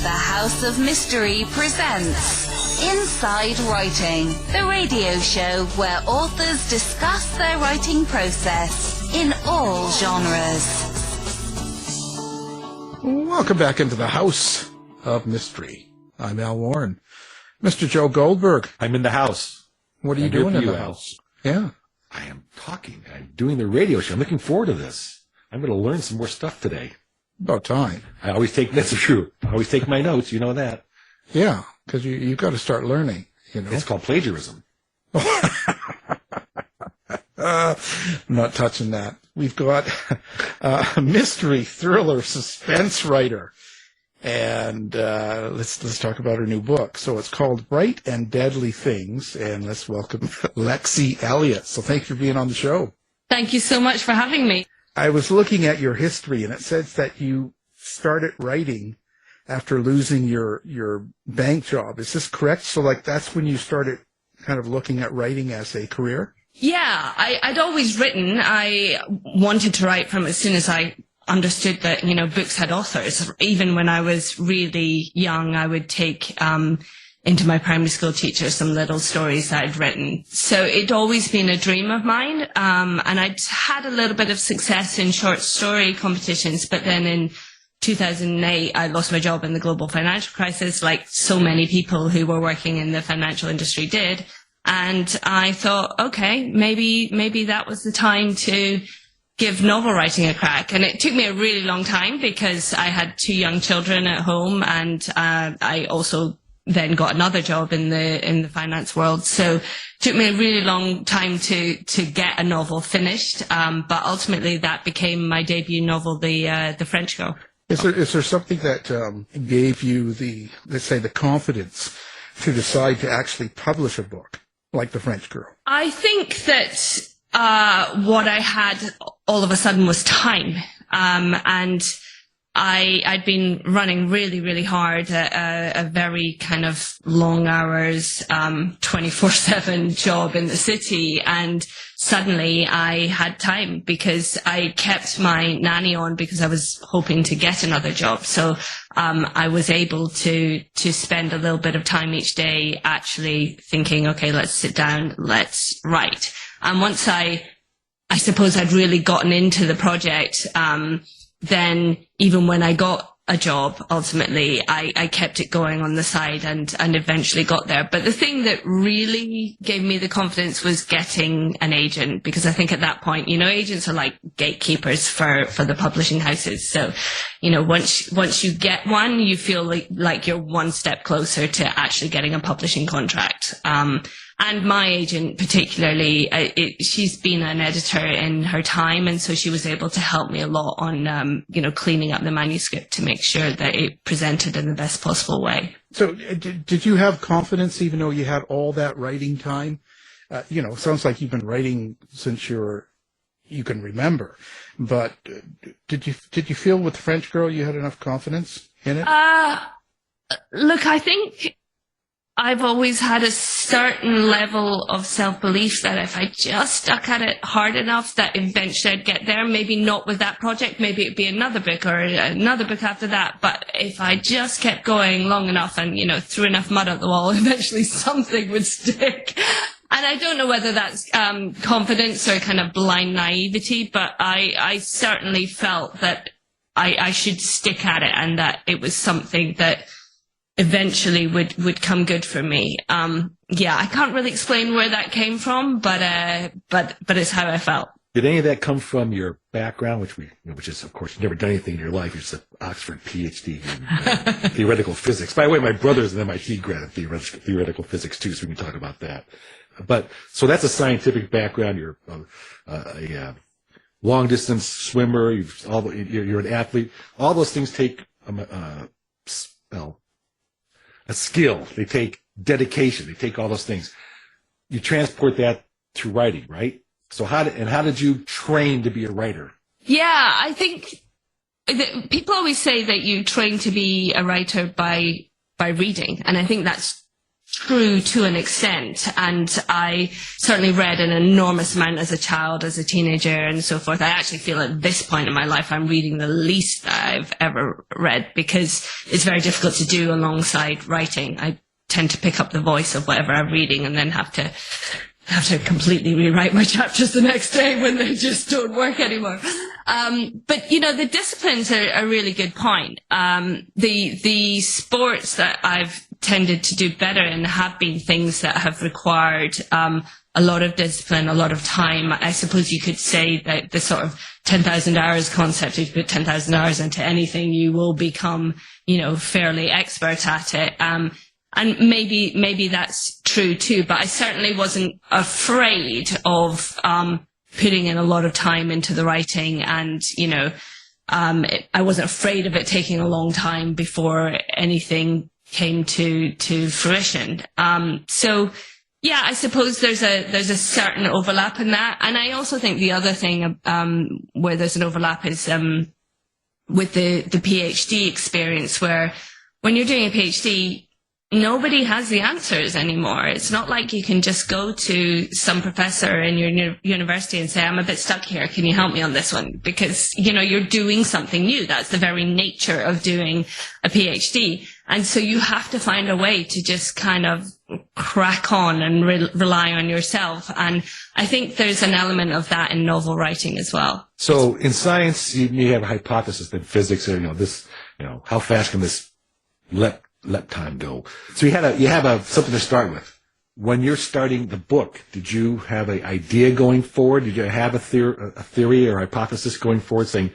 The House of Mystery presents Inside Writing, the radio show where authors discuss their writing process in all genres. Welcome back into the House of Mystery. I'm Al Warren. Mr. Joe Goldberg. I'm in the house. What are you doing in the house? Yeah. I am talking. I'm doing the radio show. I'm looking forward to this. I'm going to learn some more stuff today. About time. I always take, that's true. I always take my notes. You know that. Yeah, because you've got to start learning. You know, it's called plagiarism. I'm not touching that. We've got a mystery, thriller, suspense writer. And let's talk about her new book. So it's called Bright and Deadly Things. And let's welcome Lexie Elliott. So thanks for being on the show. Thank you so much for having me. I was looking at your history, and it says that you started writing after losing your bank job. Is this correct? So, that's when you started kind of looking at writing as a career? Yeah, I'd always written. I wanted to write from as soon as I understood that, books had authors. Even when I was really young, I would take into my primary school teacher some little stories that I'd written. So it'd always been a dream of mine. And I'd had a little bit of success in short story competitions, but then in 2008, I lost my job in the global financial crisis, like so many people who were working in the financial industry did. And I thought, okay, maybe that was the time to give novel writing a crack. And it took me a really long time because I had 2 young children at home, and I also then got another job in the finance world. So it took me a really long time to get a novel finished. But ultimately that became my debut novel, The French Girl. Is there something that gave you the confidence to decide to actually publish a book like The French Girl? I think that what I had all of a sudden was time. And I'd been running really, really hard at a very kind of long hours, 24/7 job in the city. And suddenly I had time because I kept my nanny on because I was hoping to get another job. So, I was able to spend a little bit of time each day actually thinking, okay, let's sit down, let's write. And once I suppose I'd really gotten into the project, then even when I got a job, ultimately, I kept it going on the side and eventually got there. But the thing that really gave me the confidence was getting an agent, because I think at that point, agents are like gatekeepers for the publishing houses. So, once you get one, you feel like you're one step closer to actually getting a publishing contract. And my agent particularly, she's been an editor in her time, and so she was able to help me a lot on, cleaning up the manuscript to make sure that it presented in the best possible way. So did you have confidence even though you had all that writing time? Sounds like you've been writing since you can remember. But did you feel with The French Girl you had enough confidence in it? Look, I think I've always had a certain level of self-belief that if I just stuck at it hard enough, that eventually I'd get there. Maybe not with that project. Maybe it'd be another book or another book after that. But if I just kept going long enough and, threw enough mud at the wall, eventually something would stick. And I don't know whether that's confidence or kind of blind naivety, but I certainly felt that I should stick at it and that it was something that eventually would come good for me. I can't really explain where that came from, but it's how I felt. Did any of that come from your background, which is, of course, you've never done anything in your life? You're just an Oxford PhD in theoretical physics. By the way, my brother's an MIT grad in theoretical physics too, so we can talk about that. But so that's a scientific background. You're a long distance swimmer. You're an athlete. All those things take a skill. They take dedication. They take all those things. You transport that to writing, right? So how did you train to be a writer? Yeah, I think people always say that you train to be a writer by reading, and I think that's true to an extent. And I certainly read an enormous amount as a child, as a teenager, and so forth. I actually feel at this point in my life I'm reading the least that I've ever read, because it's very difficult to do alongside writing. I tend to pick up the voice of whatever I'm reading and then have to completely rewrite my chapters the next day when they just don't work anymore. But the disciplines are a really good point. The sports that I've tended to do better in have been things that have required a lot of discipline, a lot of time. I suppose you could say that the sort of 10,000 hours concept, if you put 10,000 hours into anything, you will become, fairly expert at it. And maybe that's true too, but I certainly wasn't afraid of putting in a lot of time into the writing, and I wasn't afraid of it taking a long time before anything came to fruition. So yeah, I suppose there's a certain overlap in that, and I also think the other thing where there's an overlap is with the PhD experience, where when you're doing a PhD, nobody has the answers anymore. It's not like you can just go to some professor in your university and say, I'm a bit stuck here, can you help me on this one? Because, you're doing something new. That's the very nature of doing a PhD. And so you have to find a way to just kind of crack on and rely on yourself. And I think there's an element of that in novel writing as well. So in science, you have a hypothesis that physics, how fast can this let time go? So you have something to start with. When you're starting the book, did you have an idea going forward? Did you have a theory or hypothesis going forward, saying,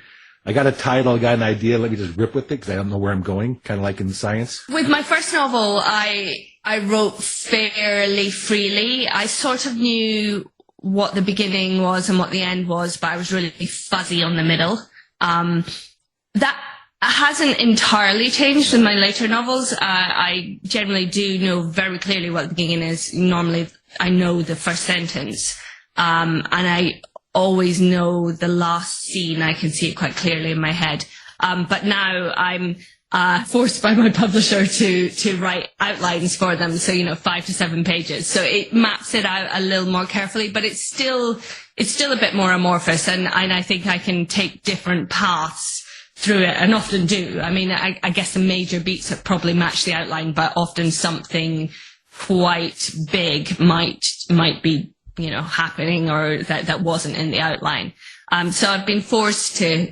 I got a title, I got an idea, let me just rip with it because I don't know where I'm going, kind of like in science? With my first novel, I wrote fairly freely. I sort of knew what the beginning was and what the end was, but I was really fuzzy on the middle. That hasn't entirely changed in my later novels. I generally do know very clearly what the beginning is. Normally, I know the first sentence, and I always know the last scene. I can see it quite clearly in my head. But now I'm forced by my publisher to write outlines for them. So, 5 to 7 pages. So it maps it out a little more carefully, but it's still a bit more amorphous. And I think I can take different paths through it, and often do. I mean, I guess the major beats have probably matched the outline, but often something quite big might be, happening, or that wasn't in the outline. So I've been forced to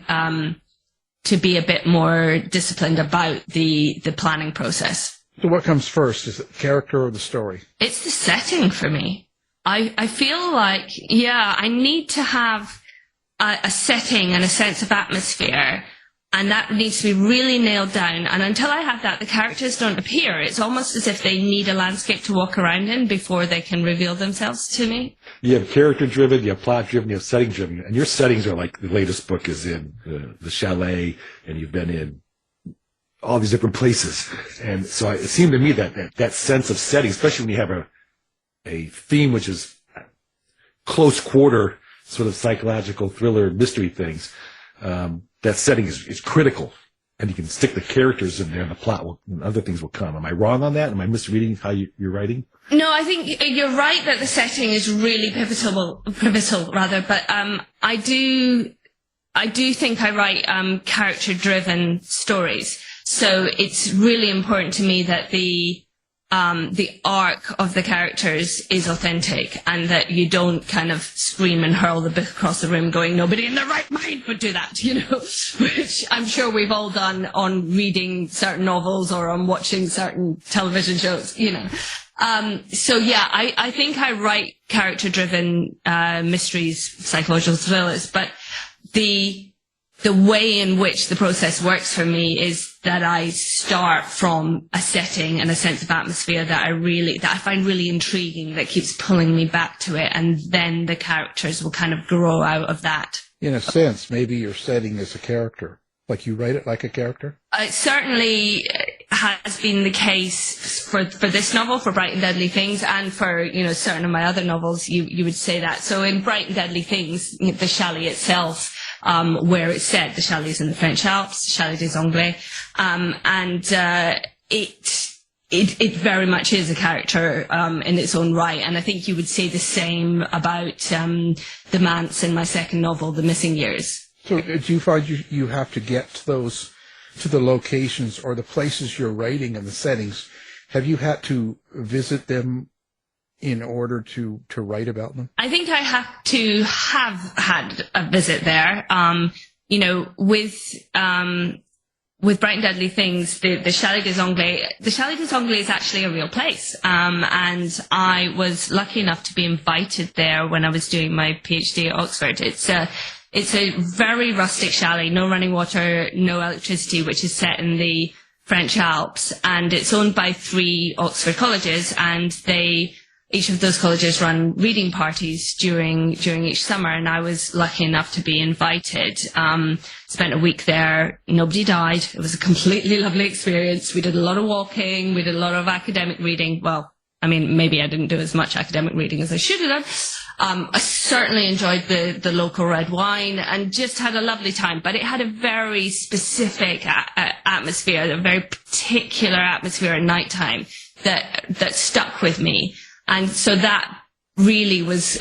be a bit more disciplined about the planning process. So what comes first? Is it the character or the story? It's the setting for me. I feel like, I need to have a setting and a sense of atmosphere, and that needs to be really nailed down. And until I have that, the characters don't appear. It's almost as if they need a landscape to walk around in before they can reveal themselves to me. You have character-driven, you have plot-driven, you have setting-driven. And your settings are like the latest book is in the chalet, and you've been in all these different places. And so it seemed to me that sense of setting, especially when you have a theme which is close quarter, sort of psychological thriller mystery things, that setting is critical, and you can stick the characters in there, and the plot and other things will come. Am I wrong on that? Am I misreading how you're writing? No, I think you're right that the setting is really pivotal rather. But I do think I write character-driven stories. So it's really important to me that the arc of the characters is authentic, and that you don't kind of scream and hurl the book across the room going, nobody in their right mind would do that, which I'm sure we've all done on reading certain novels or on watching certain television shows, So yeah, I think I write character-driven mysteries, psychological thrillers, but the way in which the process works for me is that I start from a setting and a sense of atmosphere that I find really intriguing, that keeps pulling me back to it, and then the characters will kind of grow out of that. In a sense, maybe your setting is a character. Like you write it like a character? It certainly has been the case for this novel, for Bright and Deadly Things, and for, certain of my other novels, you would say that. So in Bright and Deadly Things, the chalet itself, where it's set, the chalet is in the French Alps, Chalet des Anglais, and it it very much is a character in its own right. And I think you would say the same about the Manse in my second novel, The Missing Years. So do you find you have to get to the locations or the places you're writing and the settings? Have you had to visit them in order to write about them? I think I have to have had a visit there. With Bright and Deadly Things, the Chalet des Anglais is actually a real place. And I was lucky enough to be invited there when I was doing my PhD at Oxford. It's a very rustic chalet, no running water, no electricity, which is set in the French Alps. And it's owned by 3 Oxford colleges, and each of those colleges run reading parties during each summer, and I was lucky enough to be invited. Spent a week there. Nobody died. It was a completely lovely experience. We did a lot of walking. We did a lot of academic reading. Well, I mean, maybe I didn't do as much academic reading as I should have done. I certainly enjoyed the local red wine and just had a lovely time. But it had a very specific atmosphere, a very particular atmosphere at nighttime that stuck with me. And so that really was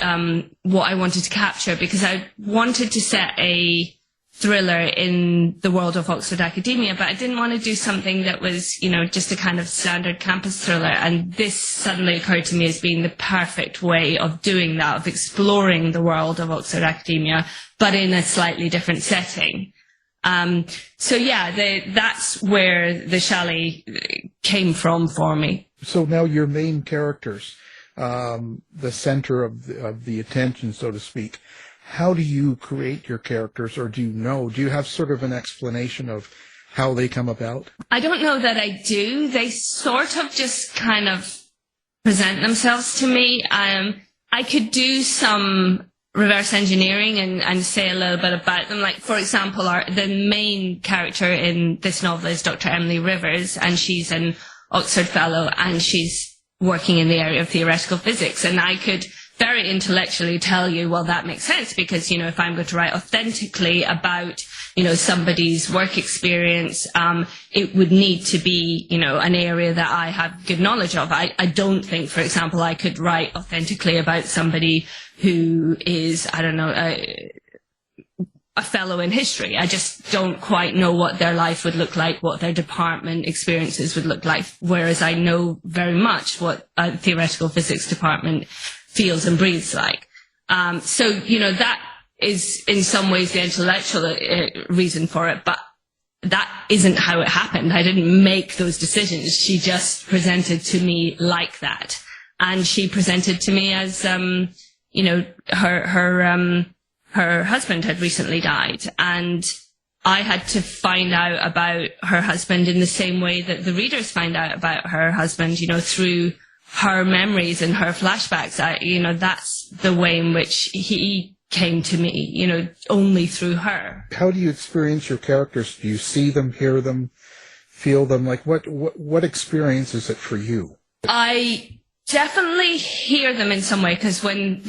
what I wanted to capture, because I wanted to set a thriller in the world of Oxford academia, but I didn't want to do something that was, just a kind of standard campus thriller. And this suddenly occurred to me as being the perfect way of doing that, of exploring the world of Oxford academia, but in a slightly different setting. That's where the chalet came from for me. So now your main characters, the center of the attention, so to speak. How do you create your characters, or do you have sort of an explanation of how they come about? I don't know that I do. They sort of just kind of present themselves to me. I could do some reverse engineering and say a little bit about them. Like, for example, the main character in this novel is Dr. Emily Rivers, and she's an Oxford Fellow, and she's working in the area of theoretical physics. And I could very intellectually tell you, well, that makes sense, because, if I'm going to write authentically about, somebody's work experience, it would need to be, an area that I have good knowledge of. I don't think, for example, I could write authentically about somebody who is, a fellow in history. I just don't quite know what their life would look like, what their department experiences would look like, whereas I know very much what a theoretical physics department feels and breathes like. That is in some ways the intellectual reason for it, but that isn't how it happened. I didn't make those decisions. She just presented to me like that. And she presented to me as, her husband had recently died, and I had to find out about her husband in the same way that the readers find out about her husband, through her memories and her flashbacks. That's the way in which he came to me, only through her. How do you experience your characters? Do you see them, hear them, feel them? Like, what experience is it for you? I definitely hear them in some way, because when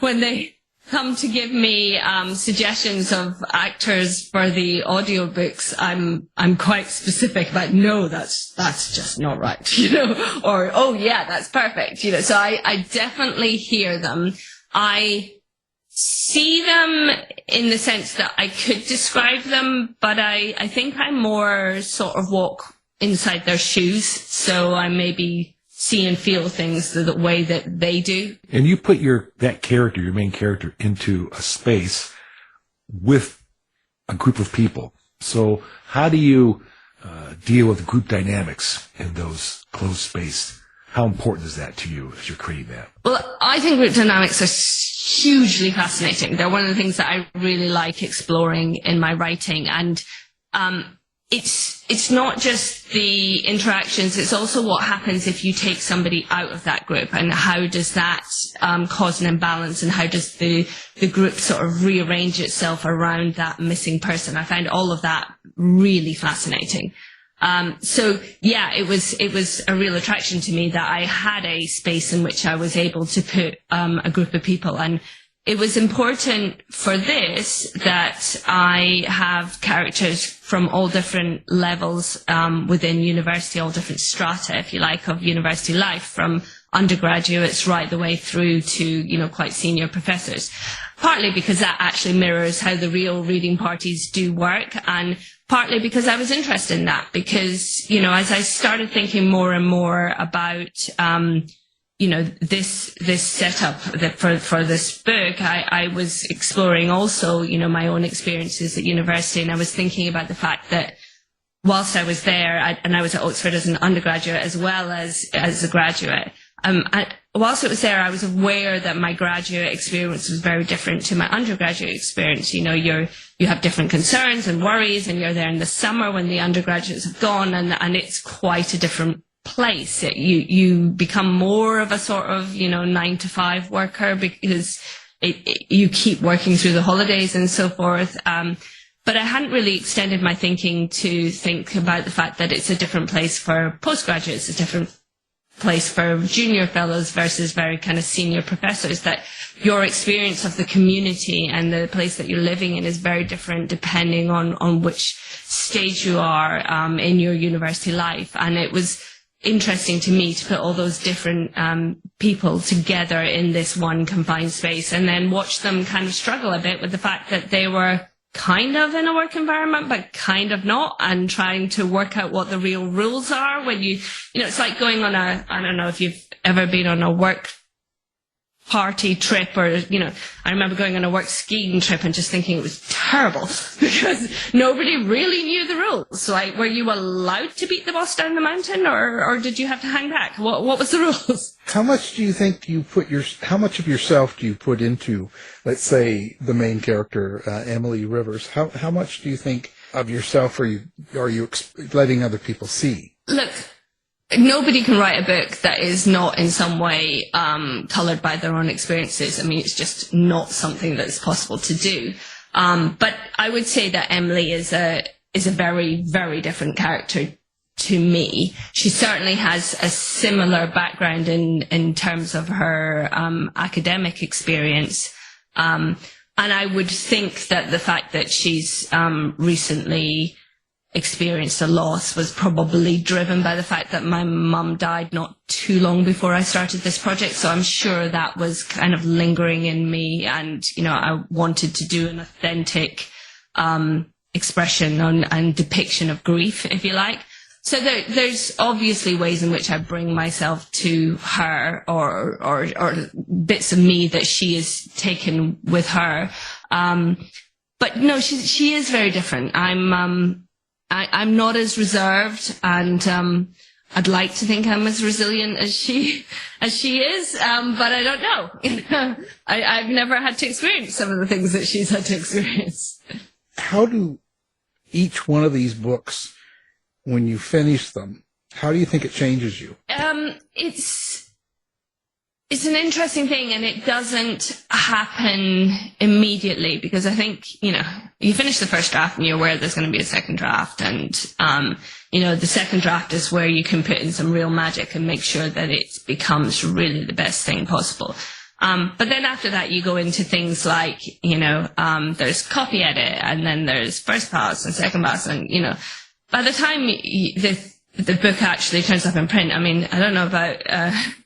they come to give me suggestions of actors for the audiobooks, I'm quite specific about, no, that's just not right, or, oh yeah, that's perfect, so I definitely hear them. I see them in the sense that I could describe them, but I think I more sort of walk inside their shoes, so I maybe see and feel things the way that they do. And you put your main character, into a space with a group of people. So how do you deal with group dynamics in those closed space? How important is that to you as you're creating that? Well, I think group dynamics are hugely fascinating. They're one of the things that I really like exploring in my writing. And it's not just the interactions, it's also what happens if you take somebody out of that group, and how does that cause an imbalance, and how does the group sort of rearrange itself around that missing person. I find all of that really fascinating. It was a real attraction to me that I had a space in which I was able to put a group of people. And it was important for this that I have characters from all different levels within university, all different strata, if you like, of university life, from undergraduates right the way through to, you know, quite senior professors. Partly because that actually mirrors how the real reading parties do work, and partly because I was interested in that, because, you know, as I started thinking more and more about you know, this setup for this book, I was exploring also, you know, my own experiences at university, and I was thinking about the fact that whilst I was there, and I was at Oxford as an undergraduate as well as a graduate, whilst it was there, I was aware that my graduate experience was very different to my undergraduate experience. You know, you have different concerns and worries, and you're there in the summer when the undergraduates have gone, and it's quite a different place. You become more of a sort of, you know, 9-to-5 worker, because you keep working through the holidays and so forth. But I hadn't really extended my thinking to think about the fact that it's a different place for postgraduates, a different place for junior fellows versus very kind of senior professors, that your experience of the community and the place that you're living in is very different depending on which stage you are in your university life. And it was interesting to me to put all those different people together in this one confined space, and then watch them kind of struggle a bit with the fact that they were kind of in a work environment, but kind of not, and trying to work out what the real rules are when you know, it's like going on I don't know if you've ever been on a work party trip, or, you know, I remember going on a work skiing trip and just thinking it was terrible because nobody really knew the rules. Like, were you allowed to beat the boss down the mountain, or did you have to hang back? What was the rules? How much do you think how much of yourself do you put into, let's say, the main character, Emily Rivers? How much do you think of yourself are you letting other people see? Look, nobody can write a book that is not in some way coloured by their own experiences. I mean, it's just not something that's possible to do. But I would say that Emily is a very, very different character to me. She certainly has a similar background in terms of her academic experience. And I would think that the fact that she's recently experienced a loss was probably driven by the fact that my mum died not too long before I started this project. So I'm sure that was kind of lingering in me, and, you know, I wanted to do an authentic expression and depiction of grief, if you like. So there's obviously ways in which I bring myself to her, or bits of me that she has taken with her. But no, she is very different. I'm not as reserved, and I'd like to think I'm as resilient as she is, but I don't know. I've never had to experience some of the things that she's had to experience. How do each one of these books, when you finish them, how do you think it changes you? It's an interesting thing, and it doesn't happen immediately, because I think, you know, you finish the first draft and you're aware there's going to be a second draft, and, you know, the second draft is where you can put in some real magic and make sure that it becomes really the best thing possible. But then after that, you go into things like, you know, there's copy edit, and then there's first pass and second pass, and, you know, by the time the book actually turns up in print, I mean, I don't know about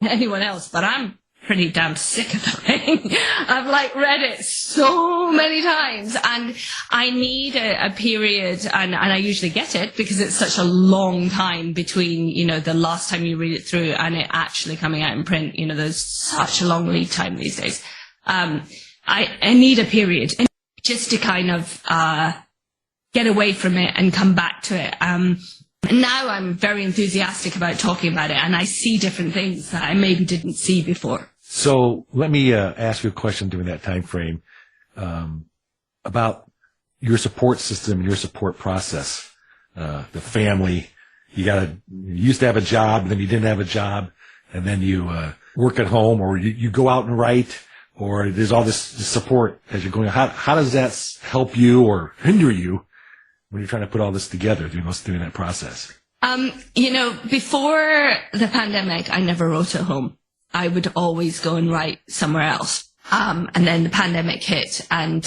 anyone else, but I'm pretty damn sick of the thing. I've like read it so many times, and I need a period, and I usually get it because it's such a long time between, you know, the last time you read it through and it actually coming out in print. You know, there's such a long lead time these days. I need a period just to kind of get away from it and come back to it. Now I'm very enthusiastic about talking about it, and I see different things that I maybe didn't see before. So let me ask you a question during that time frame about your support system, your support process, the family. You used to have a job, and then you didn't have a job, and then you work at home, or you go out and write, or there's all this support as you're going. How does that help you or hinder you when you're trying to put all this together during that process? You know, before the pandemic, I never wrote at home. I would always go and write somewhere else. And then the pandemic hit, and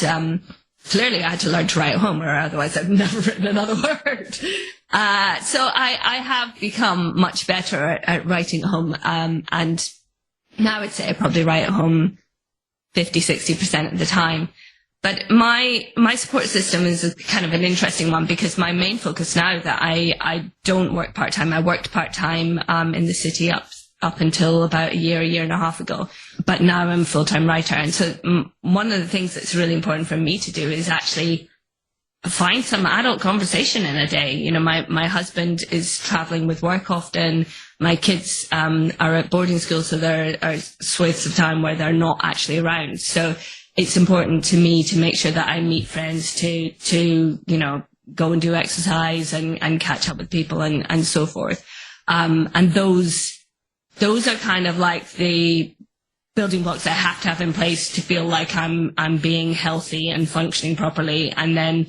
clearly I had to learn to write at home, or otherwise I've never written another word. So I have become much better at writing at home, and now I'd say I probably write at home 50-60% of the time. But my support system is a kind of an interesting one, because my main focus now that I don't work part-time. I worked part-time in the city up until about a year and a half ago. But now I'm a full-time writer. And so one of the things that's really important for me to do is actually find some adult conversation in a day. You know, my husband is traveling with work often. My kids are at boarding school, so there are swathes of time where they're not actually around. So it's important to me to make sure that I meet friends to you know, go and do exercise and catch up with people and so forth. And those are kind of like the building blocks I have to have in place to feel like I'm being healthy and functioning properly. And then,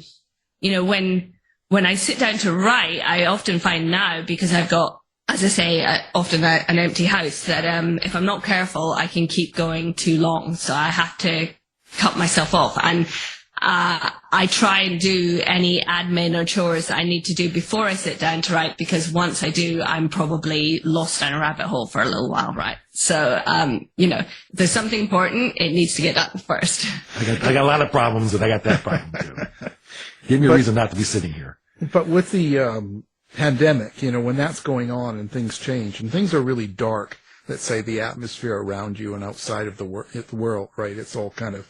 you know, when I sit down to write, I often find now, because I've got, as I say, often an empty house, that if I'm not careful, I can keep going too long. So I have to cut myself off. And I try and do any admin or chores that I need to do before I sit down to write, because once I do, I'm probably lost down a rabbit hole for a little while, right? So, you know, if there's something important, it needs to get done first. I got a lot of problems, and I got that problem too. Give me a reason not to be sitting here. But with the pandemic, you know, when that's going on and things change and things are really dark, let's say the atmosphere around you and outside of the world, right? It's all kind of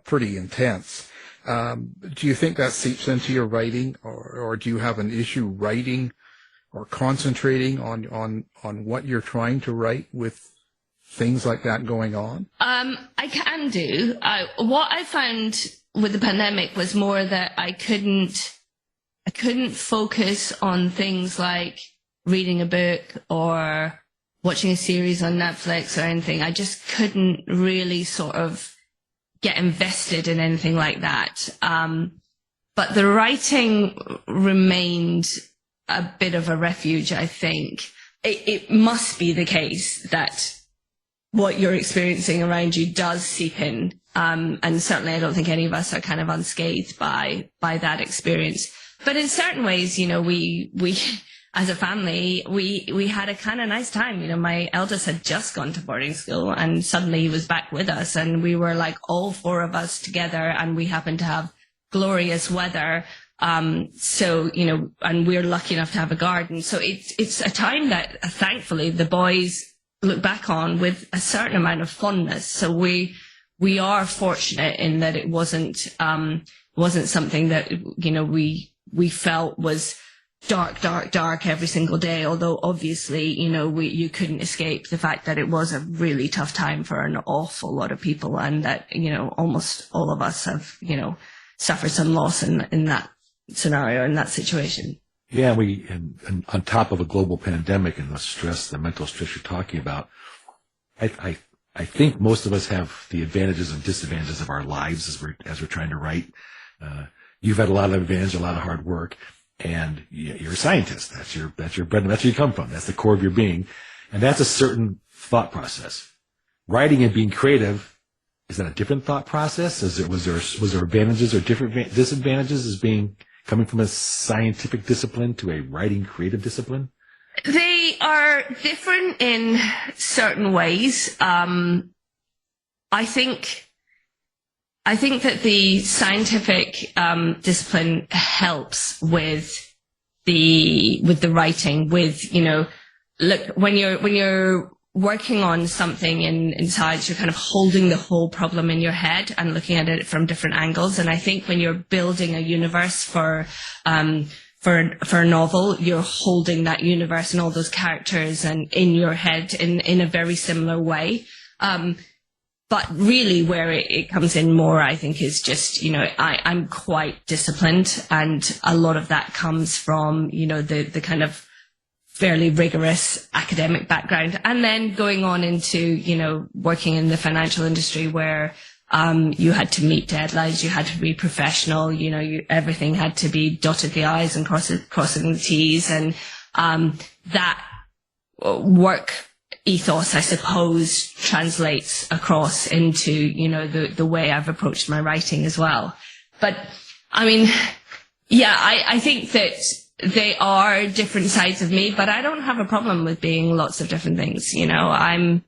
pretty intense. Do you think that seeps into your writing, or do you have an issue writing or concentrating on what you're trying to write with things like that going on? I can do. What I found with the pandemic was more that I couldn't focus on things like reading a book or watching a series on Netflix or anything. I just couldn't really sort of get invested in anything like that. But the writing remained a bit of a refuge, I think. It must be the case that what you're experiencing around you does seep in. And certainly I don't think any of us are kind of unscathed by that experience. But in certain ways, you know, we as a family, we had a kind of nice time. You know, my eldest had just gone to boarding school, and suddenly he was back with us, and we were like all four of us together, and we happened to have glorious weather. So, you know, and we're lucky enough to have a garden. So it's a time that thankfully the boys look back on with a certain amount of fondness. So we are fortunate in that it wasn't something that, you know, we felt was dark every single day. Although obviously, you know, you couldn't escape the fact that it was a really tough time for an awful lot of people, and that, you know, almost all of us have, you know, suffered some loss in that scenario, in that situation. Yeah, and on top of a global pandemic and the mental stress you're talking about, I think most of us have the advantages and disadvantages of our lives as we're trying to write. You've had a lot of advantage, a lot of hard work, and you're a scientist. That's your bread, and that's where you come from. That's the core of your being, and that's a certain thought process. Writing and being creative, is that a different thought process? Was there advantages or different disadvantages as coming from a scientific discipline to a writing creative discipline? They are different in certain ways. I think that the scientific discipline helps with the writing. With, you know, look, when you're working on something in science, you're kind of holding the whole problem in your head and looking at it from different angles. And I think when you're building a universe for a novel, you're holding that universe and all those characters and in your head in a very similar way. But really where it comes in more, I think, is just, you know, I'm quite disciplined, and a lot of that comes from, you know, the kind of fairly rigorous academic background, and then going on into, you know, working in the financial industry where you had to meet deadlines, you had to be professional, you know, everything had to be dotted the I's and crossing the T's, and that work ethos, I suppose, translates across into, you know, the way I've approached my writing as well. But I mean, yeah, I think that they are different sides of me, but I don't have a problem with being lots of different things. You know, I'm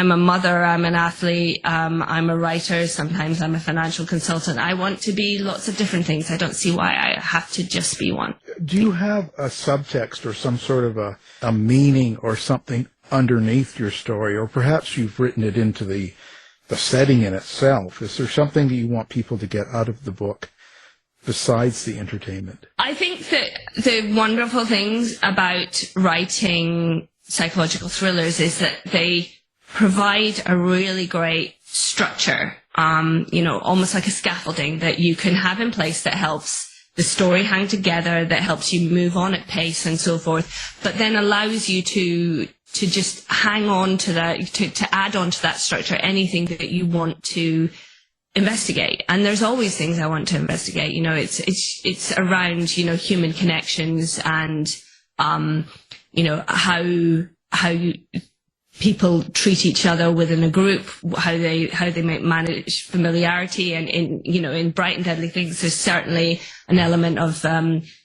a mother, I'm an athlete, I'm a writer, sometimes I'm a financial consultant. I want to be lots of different things. I don't see why I have to just be one. Do you have a subtext or some sort of a meaning or something underneath your story, or perhaps you've written it into the setting in itself? Is there something that you want people to get out of the book besides the entertainment? I think that the wonderful things about writing psychological thrillers is that they provide a really great structure, you know, almost like a scaffolding that you can have in place that helps the story hang together, that helps you move on at pace and so forth, but then allows you to just hang on to that, to add on to that structure anything that you want to investigate. And there's always things I want to investigate. You know, it's around, you know, human connections and, you know, how people treat each other within a group, how they manage familiarity, and in Bright and Deadly Things, there's certainly an element of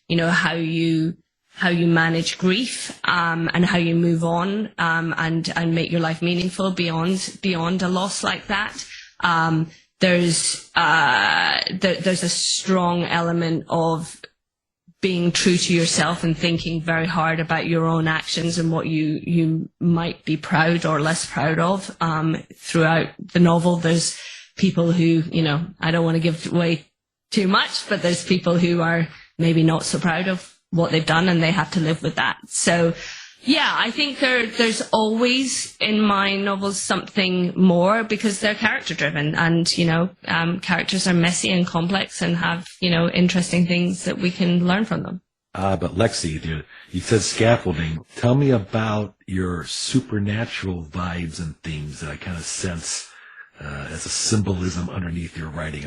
you know, how you manage grief, and how you move on, and make your life meaningful beyond a loss like that. There's a strong element of being true to yourself and thinking very hard about your own actions and what you might be proud or less proud of. Throughout the novel, there's people who, you know, I don't want to give away too much, but there's people who are maybe not so proud of what they've done and they have to live with that. So, yeah, I think there's always in my novels something more because they're character driven, and, you know, characters are messy and complex and have, you know, interesting things that we can learn from them. But Lexie, you said scaffolding. Tell me about your supernatural vibes and themes that I kind of sense as a symbolism underneath your writing.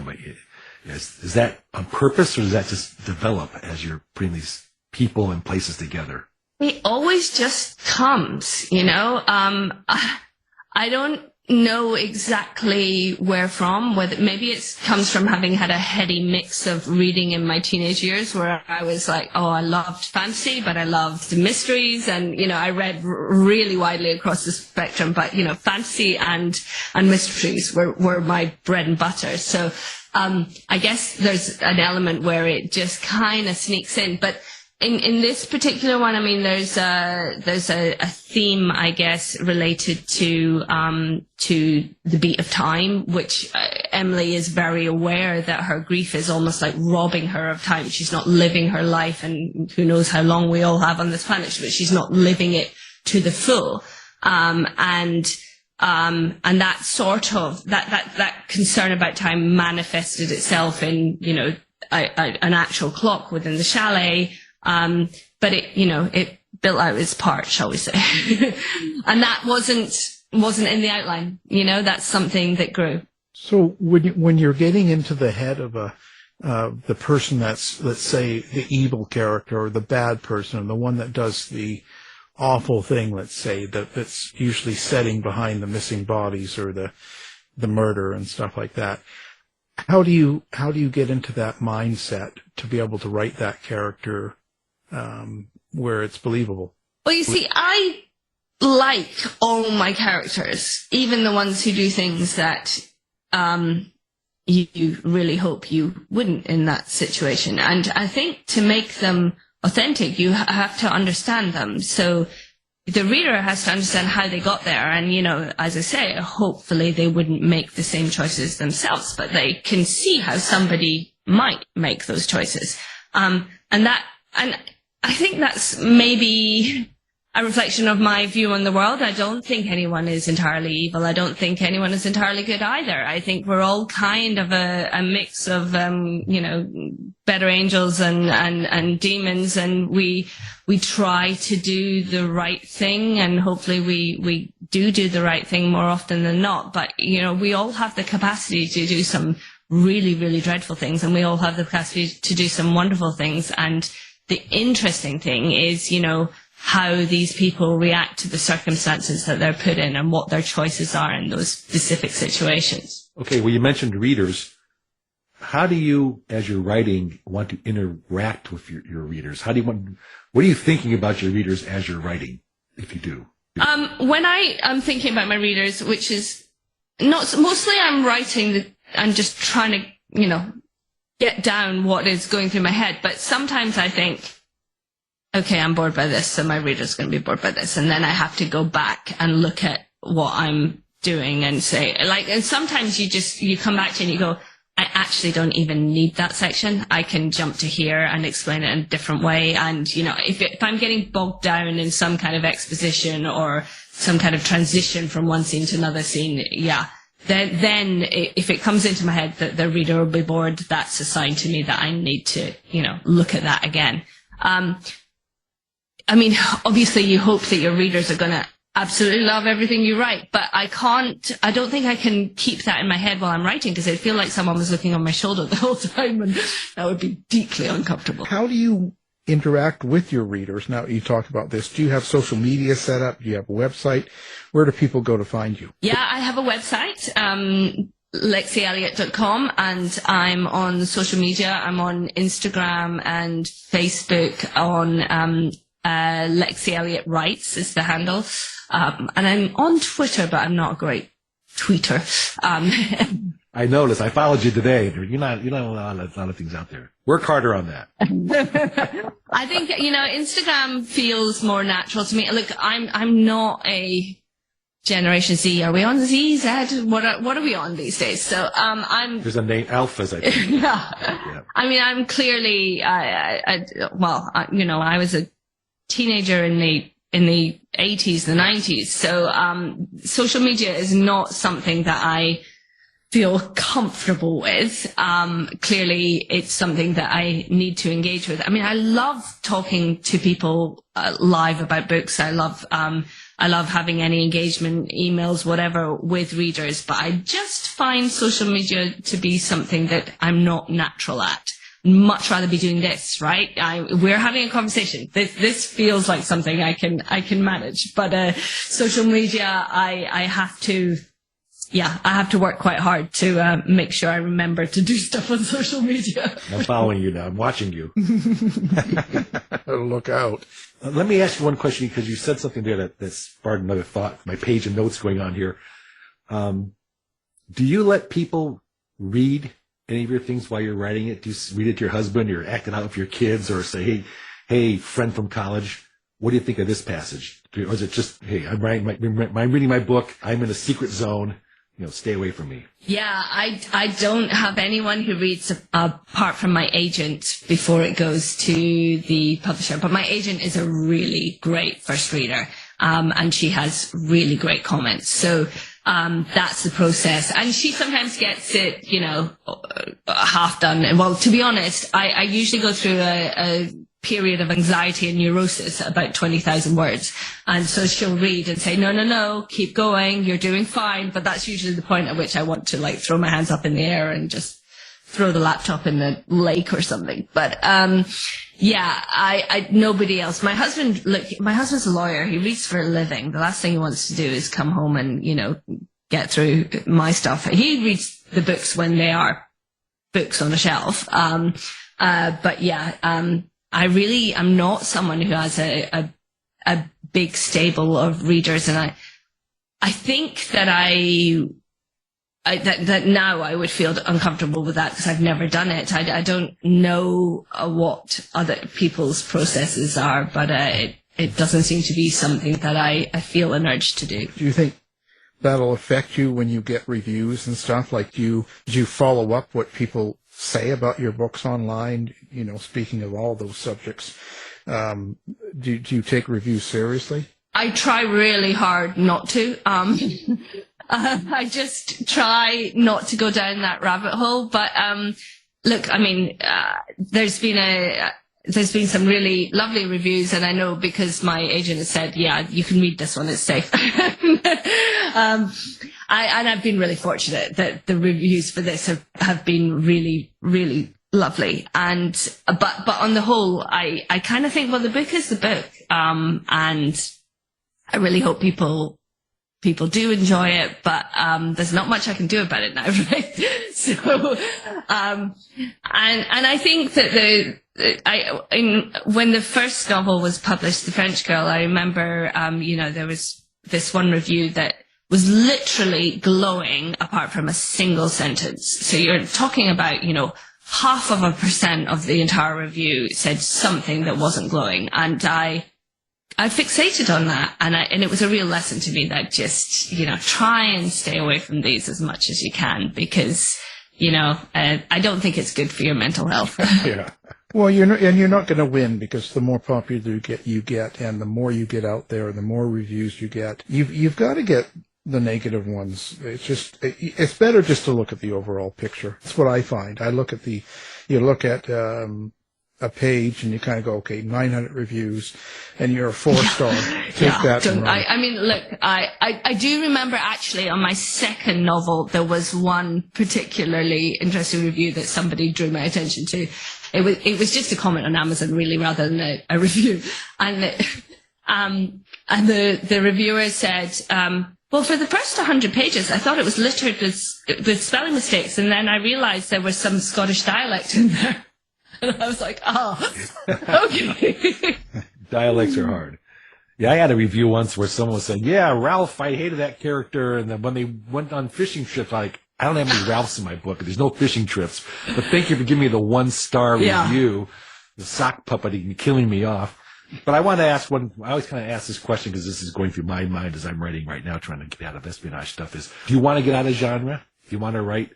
Is that on purpose, or does that just develop as you're putting these people and places together? It always just comes, you know. I don't know exactly where from, whether maybe it comes from having had a heady mix of reading in my teenage years where I was like, oh, I loved fantasy, but I loved mysteries, and, you know, I read really widely across the spectrum, but, you know, fantasy and mysteries were my bread and butter. So I guess there's an element where it just kind of sneaks in, but in this particular one, I mean, there's a theme, I guess, related to the beat of time, which Emily is very aware that her grief is almost like robbing her of time. She's not living her life, and who knows how long we all have on this planet, but she's not living it to the full. And that sort of that concern about time manifested itself in, you know, an actual clock within the chalet. But it, you know, it built out its part, shall we say. And that wasn't in the outline, you know, that's something that grew. So when you're getting into the head of the person that's, let's say, the evil character or the bad person, or the one that does the awful thing, let's say, that's usually setting behind the missing bodies or the murder and stuff like that, how do you get into that mindset to be able to write that character where it's believable? Well, you see, I like all my characters, even the ones who do things that you really hope you wouldn't in that situation. And I think to make them authentic, you have to understand them. So the reader has to understand how they got there. And, you know, as I say, hopefully they wouldn't make the same choices themselves, but they can see how somebody might make those choices. And I think that's maybe a reflection of my view on the world. I don't think anyone is entirely evil. I don't think anyone is entirely good either. I think we're all kind of a mix of, you know, better angels and demons, and we try to do the right thing, and hopefully we do the right thing more often than not. But, you know, we all have the capacity to do some really, really dreadful things, and we all have the capacity to do some wonderful things. And the interesting thing is, you know, how these people react to the circumstances that they're put in and what their choices are in those specific situations. Okay, well, you mentioned readers. How do you, as you're writing, want to interact with your readers? What are you thinking about your readers as you're writing, if you do? When I'm thinking about my readers, which is mostly I'm writing, I'm just trying to, get down what is going through my head. But sometimes I think, okay, I'm bored by this, so my reader's going to be bored by this. And then I have to go back and look at what I'm doing and say, and sometimes you come back to it and you go, I actually don't even need that section. I can jump to here and explain it in a different way. And, if I'm getting bogged down in some kind of exposition or some kind of transition from one scene to another scene, then if it comes into my head that the reader will be bored, that's a sign to me that I need to, look at that again. Obviously you hope that your readers are going to absolutely love everything you write, but I don't think I can keep that in my head while I'm writing, because I'd feel like someone was looking on my shoulder the whole time, and that would be deeply uncomfortable. How do you interact with your readers? Now, you talked about this. Do you have social media set up? Do you have a website? Where do people go to find you? Yeah, I have a website, LexieElliott.com, and I'm on social media. I'm on Instagram and Facebook on Lexie Elliott Writes is the handle. And I'm on Twitter, but I'm not a great tweeter. I noticed. I followed you today. You're not a lot of things out there. Work harder on that. I think, Instagram feels more natural to me. Look, I'm not a Generation Z. Are we on Z, Z? What are we on these days? So, there's a name, alphas, I think. Yeah. I'm clearly, I was a teenager in the 80s, the 90s. So, social media is not something that I feel comfortable with. Clearly it's something that I need to engage with. I love talking to people live about books. I love having any engagement, emails, whatever, with readers, but I just find social media to be something that I'm not natural at. Much rather be doing this, right? We're having a conversation. This feels like something I can manage, but social media, I have to work quite hard to make sure I remember to do stuff on social media. I'm following you now. I'm watching you. Look out. Let me ask you one question, because you said something there that sparked another thought. My page of notes going on here. Do you let people read any of your things while you're writing it? Do you read it to your husband, or act it out with your kids, or say, hey, friend from college, what do you think of this passage? Or is it just, hey, I'm reading my book, I'm in a secret zone, stay away from me? Yeah, I don't have anyone who reads apart from my agent before it goes to the publisher. But my agent is a really great first reader, and she has really great comments. So that's the process. And she sometimes gets it, half done. And well, to be honest, I usually go through a period of anxiety and neurosis, about 20,000 words. And so she'll read and say, no, keep going, you're doing fine. But that's usually the point at which I want to throw my hands up in the air and just throw the laptop in the lake or something. But, nobody else. My husband's a lawyer. He reads for a living. The last thing he wants to do is come home and, get through my stuff. He reads the books when they are books on a shelf. I'm not someone who has a big stable of readers, and I think that that now I would feel uncomfortable with that because I've never done it. I don't know what other people's processes are, but it doesn't seem to be something that I feel an urge to do. Do you think that'll affect you when you get reviews and stuff? Do you follow up what people say about your books online? Speaking of all those subjects, do you take reviews seriously? I try really hard not to. I just try not to go down that rabbit hole. But look, there's been some really lovely reviews, and I know because my agent has said, yeah, you can read this one, it's safe. And I've been really fortunate that the reviews for this have been really, really lovely. And but on the whole, I kind of think, well, the book is the book, and I really hope people do enjoy it, but there's not much I can do about it now, right? So, and I think that when the first novel was published, The French Girl, I remember, there was this one review that was literally glowing apart from a single sentence. So you're talking about, 0.5% of the entire review said something that wasn't glowing, and I fixated on that, and it was a real lesson to me that just, try and stay away from these as much as you can, because, I don't think it's good for your mental health. Yeah. Well, you're not going to win, because the more popular you get, and the more you get out there, the more reviews you get. You've got to get the negative ones. It's better just to look at the overall picture. That's what I find. You look at a page and you kind of go, okay, 900 reviews, and you're a 4-star. Take that. I mean, look, I do remember actually on my second novel, there was one particularly interesting review that somebody drew my attention to. It was just a comment on Amazon, really, rather than a review. And the reviewer said, well, for the first 100 pages, I thought it was littered with spelling mistakes, and then I realized there was some Scottish dialect in there. And I was like, okay. Dialects are hard. Yeah, I had a review once where someone was saying, yeah, Ralph, I hated that character. And then when they went on fishing trips, I don't have any Ralphs in my book. There's no fishing trips. But thank you for giving me the 1-star review. The sock puppet killing me off. But I want to ask I always kind of ask this question because this is going through my mind as I'm writing right now, trying to get out of espionage stuff, is, do you want to get out of genre? Do you want to write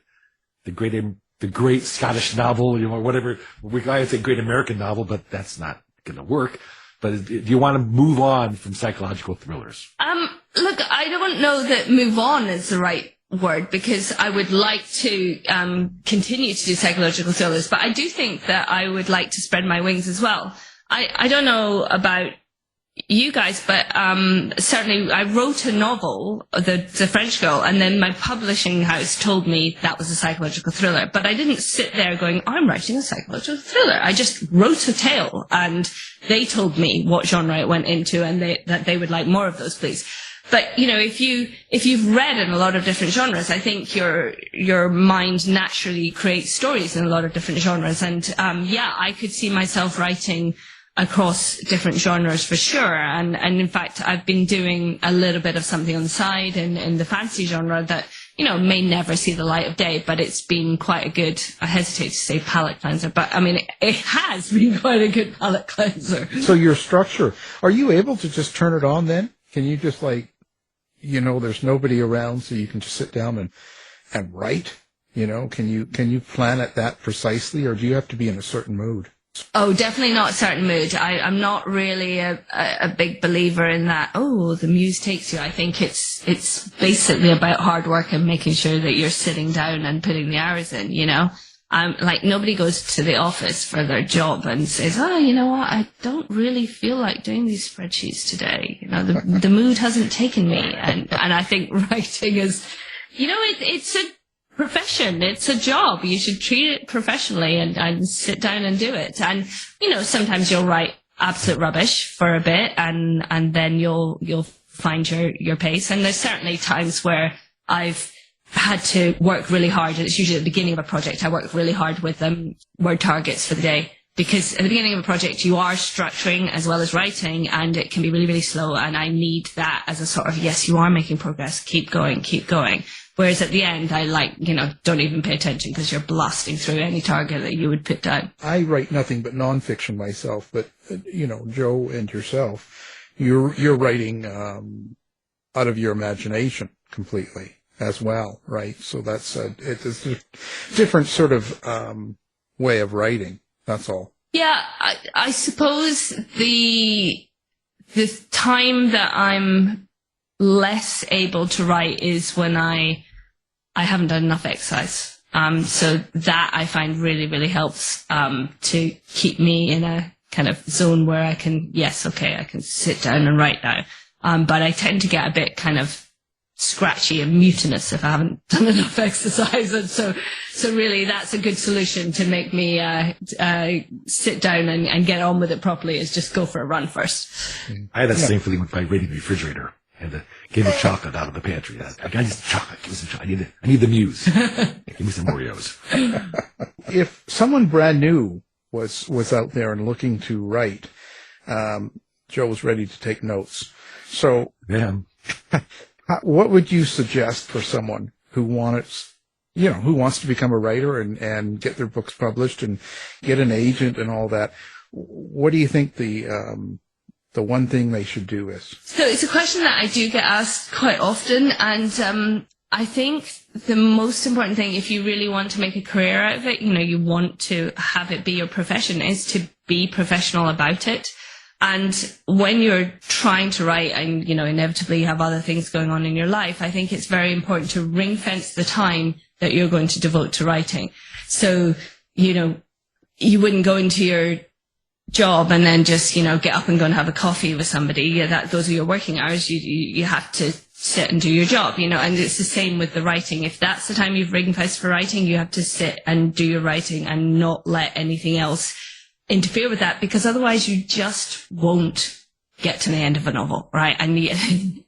the great Scottish novel, whatever? I say great American novel, but that's not going to work. But do you want to move on from psychological thrillers? Look, I don't know that move on is the right word, because I would like to continue to do psychological thrillers, but I do think that I would like to spread my wings as well. I don't know about you guys, but certainly I wrote a novel, the French Girl, and then my publishing house told me that was a psychological thriller. But I didn't sit there going, I'm writing a psychological thriller. I just wrote a tale, and they told me what genre it went into, and that they would like more of those, please. But if you've read in a lot of different genres, I think your mind naturally creates stories in a lot of different genres. And I could see myself writing across different genres for sure. And in fact, I've been doing a little bit of something on the side in the fantasy genre that, may never see the light of day, but it's been quite a good, I hesitate to say palate cleanser, but I mean, it has been quite a good palate cleanser. So your structure, are you able to just turn it on then? Can you just there's nobody around, so you can just sit down and write? Can you plan it that precisely, or do you have to be in a certain mood? Oh, definitely not a certain mood. I'm not really a big believer in that. Oh, the muse takes you. I think it's basically about hard work and making sure that you're sitting down and putting the hours in. Nobody goes to the office for their job and says, oh, you know what? I don't really feel like doing these spreadsheets today. The mood hasn't taken me. And I think writing is, it's a profession. It's a job. You should treat it professionally and sit down and do it. And, sometimes you'll write absolute rubbish for a bit and then you'll find your pace. And there's certainly times where I've had to work really hard. And it's usually at the beginning of a project. I work really hard with word targets for the day, because at the beginning of a project, you are structuring as well as writing, and it can be really, really slow. And I need that as a sort of, yes, you are making progress. Keep going, keep going. Whereas at the end, I don't even pay attention, because you're blasting through any target that you would put down. I write nothing but nonfiction myself, but, Joe and yourself, you're writing out of your imagination completely as well, right? So it's a different sort of way of writing, that's all. Yeah, I suppose the time that I'm less able to write is when I haven't done enough exercise. So that I find really, really helps to keep me in a kind of zone where I can, I can sit down and write now. But I tend to get a bit kind of scratchy and mutinous if I haven't done enough exercise. And so really that's a good solution to make me sit down and get on with it properly, is just go for a run first. I had that same feeling with my raiding the refrigerator and gave me chocolate out of the pantry. I need some chocolate. Give me some chocolate. I need the Muse. Give me some Oreos. If someone brand new was out there and looking to write, Joe was ready to take notes. So, what would you suggest for someone who wants to become a writer and get their books published and get an agent and all that? What do you think the one thing they should do is? So it's a question that I do get asked quite often, and I think the most important thing, if you really want to make a career out of it, you want to have it be your profession, is to be professional about it. And when you're trying to write and, inevitably you have other things going on in your life, I think it's very important to ring fence the time that you're going to devote to writing. So, you wouldn't go into your job and then just, get up and go and have a coffee with somebody. Yeah, those are your working hours. You have to sit and do your job, and it's the same with the writing. If that's the time you've ring fenced for writing, you have to sit and do your writing and not let anything else interfere with that, because otherwise you just won't get to the end of a novel, right? And you've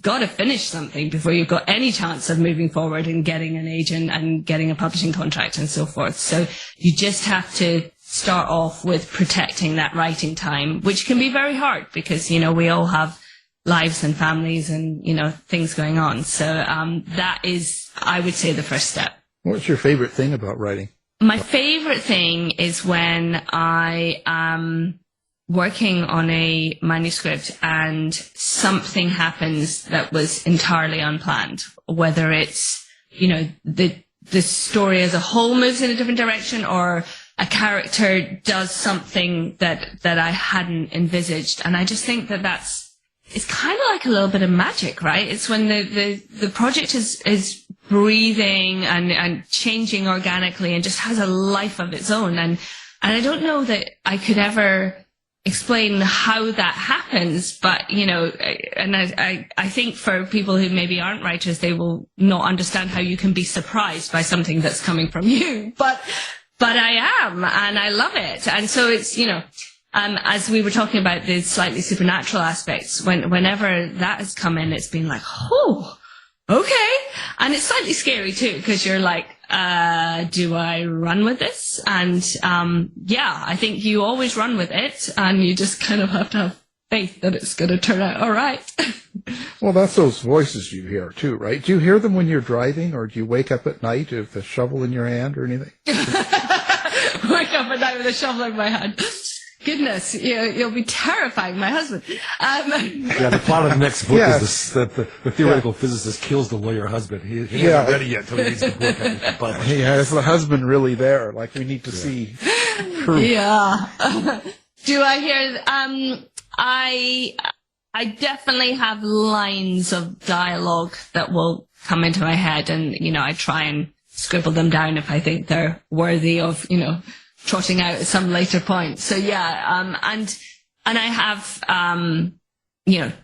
got to finish something before you've got any chance of moving forward and getting an agent and getting a publishing contract and so forth. So you just have to start off with protecting that writing time, which can be very hard because, we all have lives and families and, things going on. So that is, I would say, the first step. What's your favorite thing about writing? My favorite thing is when I am working on a manuscript and something happens that was entirely unplanned, whether it's, the story as a whole moves in a different direction, or a character does something that I hadn't envisaged. And I just think it's kind of like a little bit of magic, right? It's when the project is breathing and changing organically and just has a life of its own. And I don't know that I could ever explain how that happens, but, and I think for people who maybe aren't writers, they will not understand how you can be surprised by something that's coming from you. But I am, and I love it. And so it's, as we were talking about the slightly supernatural aspects, whenever that has come in, it's been like, oh, okay. And it's slightly scary too, because you're like, do I run with this? And, I think you always run with it, and you just kind of have to have faith that it's going to turn out all right. Well, that's those voices you hear too, right? Do you hear them when you're driving, or do you wake up at night with a shovel in your hand or anything? Wake up at night with a shovel in my hand. Goodness, you'll be terrifying my husband. The plot of the next book is that the theoretical physicist kills the lawyer husband. He hasn't read it yet until he reads the book. Is the husband really there? Like, we need to see proof. Yeah. Do I hear? I definitely have lines of dialogue that will come into my head, and I try and scribble them down if I think they're worthy of trotting out at some later point. So and I have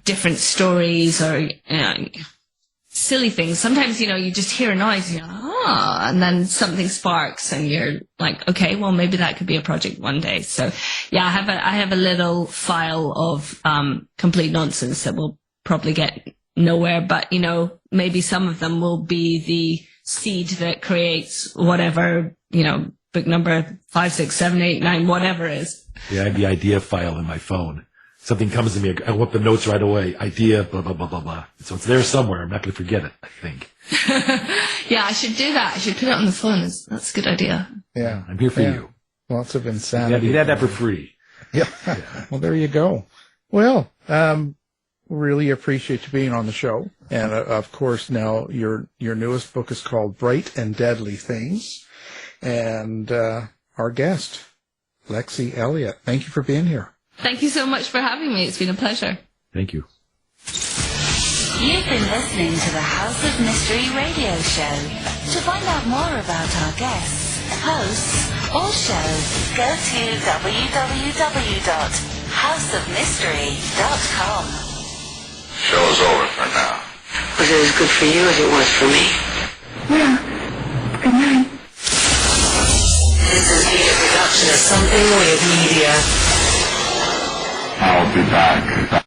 different stories or silly things. Sometimes you just hear a noise, and then something sparks, and you're like, okay, well maybe that could be a project one day. So I have a little file of complete nonsense that will probably get nowhere, but maybe some of them will be the seed that creates whatever book number 5, 6, 7, 8, 9, whatever is. Yeah, I have the idea file in my phone. Something comes to me, I want the notes right away. Idea, blah, blah, blah, blah, blah. So it's there somewhere. I'm not going to forget it, I think. I should do that. I should put it on the phone. That's a good idea. Yeah. I'm here for you. Lots of insanity. You can have that for free. Yeah. Well, there you go. Well, really appreciate you being on the show. And, of course, now your newest book is called Bright and Deadly Things. And our guest, Lexie Elliott. Thank you for being here. Thank you so much for having me. It's been a pleasure. Thank you. You've been listening to the House of Mystery radio show. To find out more about our guests, hosts, or shows, go to www.houseofmystery.com. Show's over for now. Was it as good for you as it was for me? Yeah. Good night. This has been a production of Something Weird Media. I'll be back.